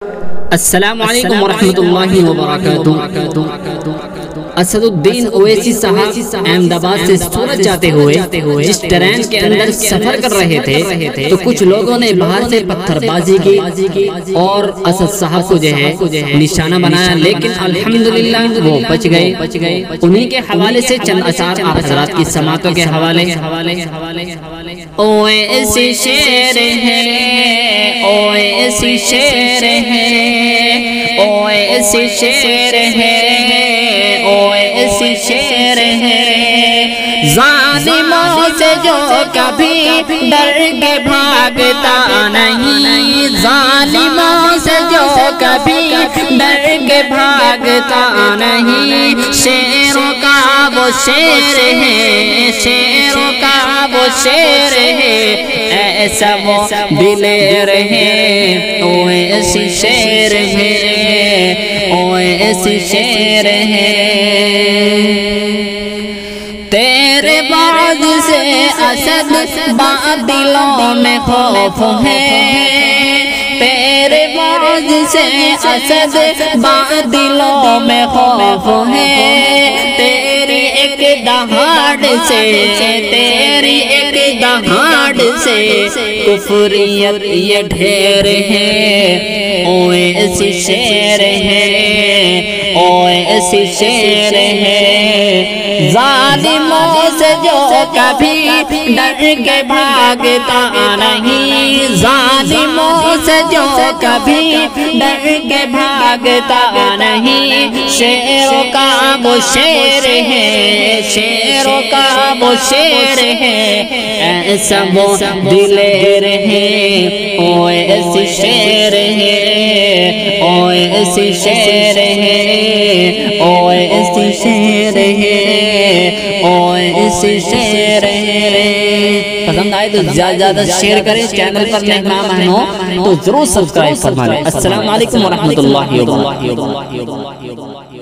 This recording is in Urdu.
السلام علیکم ورحمۃ اللہ وبرکاتہ۔ اسد الدین اویسی صاحب احمد آباد سے سورت جاتے ہوئے جس ٹرین کے اندر سفر کر رہے تھے تو کچھ لوگوں نے باہر سے پتھر بازی کی اور اسد صاحب کو جو ہے نشانہ بنایا، لیکن الحمدللہ وہ بچ گئے۔ انہی کے حوالے سے چند اشعار آپ حضرات کی سماعتوں کے حوالے۔ اویسی شیر ہے، اویسی شیر ہے، اویسی شیر ہے، اویسی شیر ہے، ظالموں سے جو کبھی ڈر کے بھاگتا نہیں، ظالموں سے جو کبھی ڈر کے بھاگتا نہیں، شیروں کا وہ شیر ہے، شیروں کا وہ شیر ہے، ایسا وہ دلیر ہے، اویسی شیر ہے، اویسی شیر ہے۔ تیرے بعد سے اسد بادلوں میں خوف ہے، تیرے بعد سے اسد بادلوں میں خوف ہے، تیری ایک دہاڑ سے، تیری ایک دہاڑ سے کفریت یہ ڈھیر ہے، اویسی شیر ہے، اویسی شیر ہے، ظالموں سے جو کبھی ڈر کے بھاگتا نہیں، ظالموں سے جو کبھی ڈر کے بھاگتا نہیں، شیروں کا وہ شیر ہے، شیروں کا وہ شیر ہے، ایسا وہ دلیر ہے، اویسی شیر ہے، اویسی شیر ہے، اویسی شیر ہے، اویسی شیر ہے۔ پسند آئے تو زیادہ زیادہ شیئر کریں، چینل پر نئے مہمان ہو تو ضرور سبسکرائب فرما لیں۔ السلام علیکم ورحمۃ اللہ وبرکاتہ۔